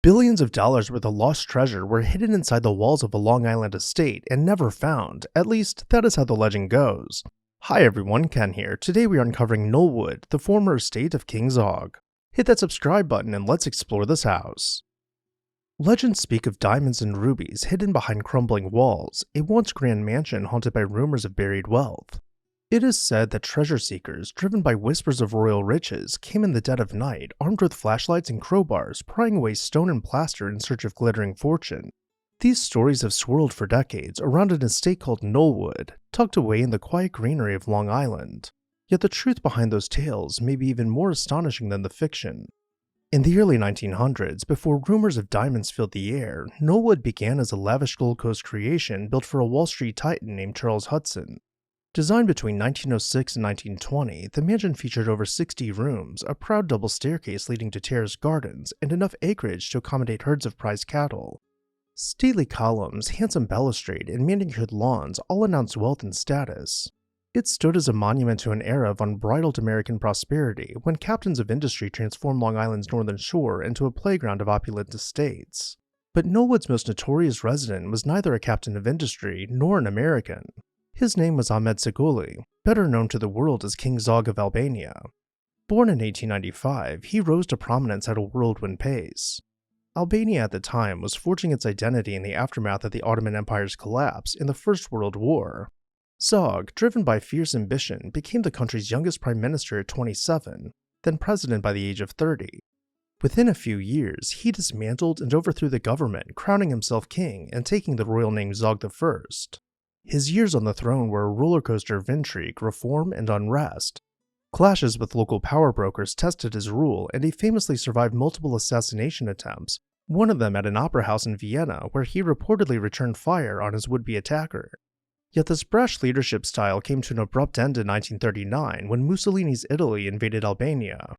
Billions of dollars worth of lost treasure were hidden inside the walls of a Long Island estate and never found. At least, that is how the legend goes. Hi everyone, Ken here. Today we are uncovering Knollwood, the former estate of King Zog. Hit that subscribe button and let's explore this house. Legends speak of diamonds and rubies hidden behind crumbling walls, a once grand mansion haunted by rumors of buried wealth. It is said that treasure seekers, driven by whispers of royal riches, came in the dead of night, armed with flashlights and crowbars, prying away stone and plaster in search of glittering fortune. These stories have swirled for decades around an estate called Knollwood, tucked away in the quiet greenery of Long Island. Yet the truth behind those tales may be even more astonishing than the fiction. In the early 1900s, before rumors of diamonds filled the air, Knollwood began as a lavish Gold Coast creation built for a Wall Street titan named Charles Hudson. Designed between 1906 and 1920, the mansion featured over 60 rooms, a proud double staircase leading to terraced gardens, and enough acreage to accommodate herds of prize cattle. Stately columns, handsome balustrade, and manicured lawns all announced wealth and status. It stood as a monument to an era of unbridled American prosperity when captains of industry transformed Long Island's northern shore into a playground of opulent estates. But Knollwood's most notorious resident was neither a captain of industry nor an American. His name was Ahmed Seguli, better known to the world as King Zog of Albania. Born in 1895, he rose to prominence at a whirlwind pace. Albania at the time was forging its identity in the aftermath of the Ottoman Empire's collapse in the First World War. Zog, driven by fierce ambition, became the country's youngest prime minister at 27, then president by the age of 30. Within a few years, he dismantled and overthrew the government, crowning himself king and taking the royal name Zog I. His years on the throne were a rollercoaster of intrigue, reform, and unrest. Clashes with local power brokers tested his rule, and he famously survived multiple assassination attempts, one of them at an opera house in Vienna where he reportedly returned fire on his would-be attacker. Yet this brash leadership style came to an abrupt end in 1939 when Mussolini's Italy invaded Albania.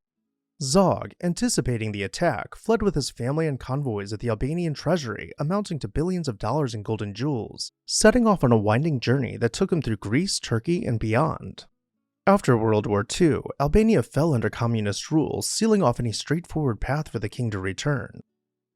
Zog, anticipating the attack, fled with his family and convoys of the Albanian treasury amounting to billions of dollars in gold and jewels, setting off on a winding journey that took him through Greece, Turkey, and beyond. After World War II, Albania fell under communist rule, sealing off any straightforward path for the king to return.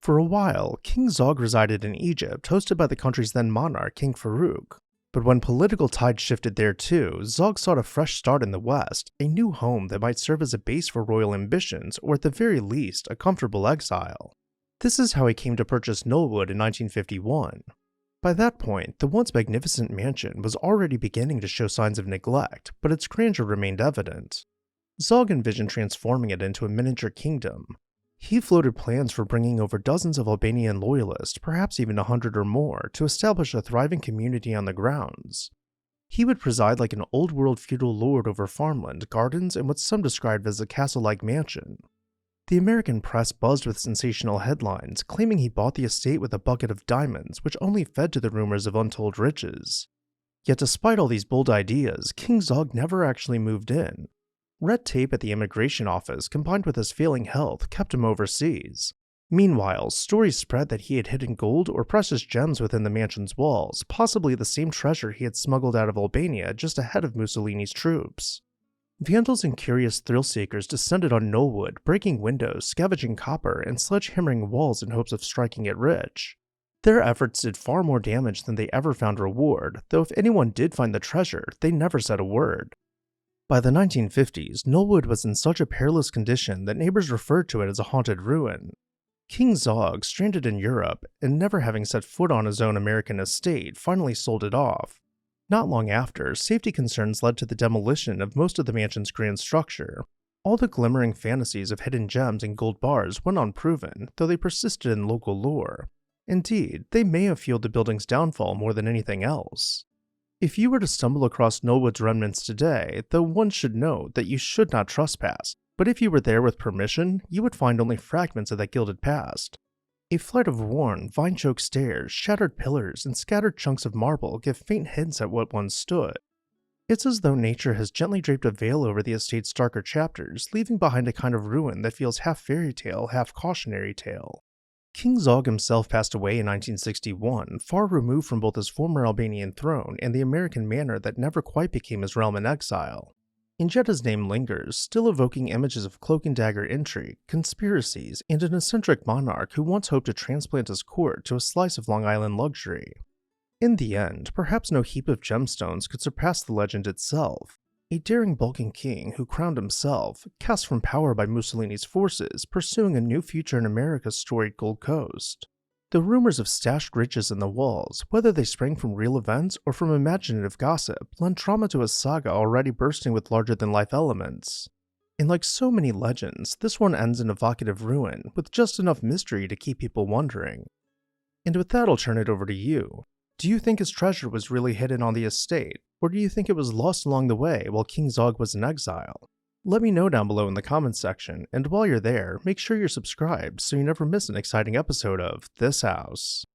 For a while, King Zog resided in Egypt, hosted by the country's then monarch, King Farouk. But when political tides shifted there too, Zog sought a fresh start in the West, a new home that might serve as a base for royal ambitions, or at the very least, a comfortable exile. This is how he came to purchase Knollwood in 1951. By that point, the once magnificent mansion was already beginning to show signs of neglect, but its grandeur remained evident. Zog envisioned transforming it into a miniature kingdom. He floated plans for bringing over dozens of Albanian loyalists, perhaps even 100 or more, to establish a thriving community on the grounds. He would preside like an old-world feudal lord over farmland, gardens, and what some described as a castle-like mansion. The American press buzzed with sensational headlines, claiming he bought the estate with a bucket of diamonds, which only fed to the rumors of untold riches. Yet despite all these bold ideas, King Zog never actually moved in. Red tape at the immigration office, combined with his failing health, kept him overseas. Meanwhile, stories spread that he had hidden gold or precious gems within the mansion's walls, possibly the same treasure he had smuggled out of Albania just ahead of Mussolini's troops. Vandals and curious thrill-seekers descended on Knollwood, breaking windows, scavenging copper, and sledgehammering walls in hopes of striking it rich. Their efforts did far more damage than they ever found reward, though if anyone did find the treasure, they never said a word. By the 1950s, Knollwood was in such a perilous condition that neighbors referred to it as a haunted ruin. King Zog, stranded in Europe and never having set foot on his own American estate, finally sold it off. Not long after, safety concerns led to the demolition of most of the mansion's grand structure. All the glimmering fantasies of hidden gems and gold bars went unproven, though they persisted in local lore. Indeed, they may have fueled the building's downfall more than anything else. If you were to stumble across Knollwood's remnants today, though one should note that you should not trespass, but if you were there with permission, you would find only fragments of that gilded past. A flight of worn, vine-choked stairs, shattered pillars, and scattered chunks of marble give faint hints at what once stood. It's as though nature has gently draped a veil over the estate's darker chapters, leaving behind a kind of ruin that feels half fairy tale, half cautionary tale. King Zog himself passed away in 1961, far removed from both his former Albanian throne and the American manor that never quite became his realm in exile. And yet his name lingers, still evoking images of cloak and dagger intrigue, conspiracies, and an eccentric monarch who once hoped to transplant his court to a slice of Long Island luxury. In the end, perhaps no heap of gemstones could surpass the legend itself. A daring Balkan king who crowned himself, cast from power by Mussolini's forces, pursuing a new future in America's storied Gold Coast. The rumors of stashed riches in the walls, whether they sprang from real events or from imaginative gossip, lend drama to a saga already bursting with larger-than-life elements. And like so many legends, this one ends in evocative ruin, with just enough mystery to keep people wondering. And with that, I'll turn it over to you. Do you think his treasure was really hidden on the estate, or do you think it was lost along the way while King Zog was in exile? Let me know down below in the comments section, and while you're there, make sure you're subscribed so you never miss an exciting episode of This House.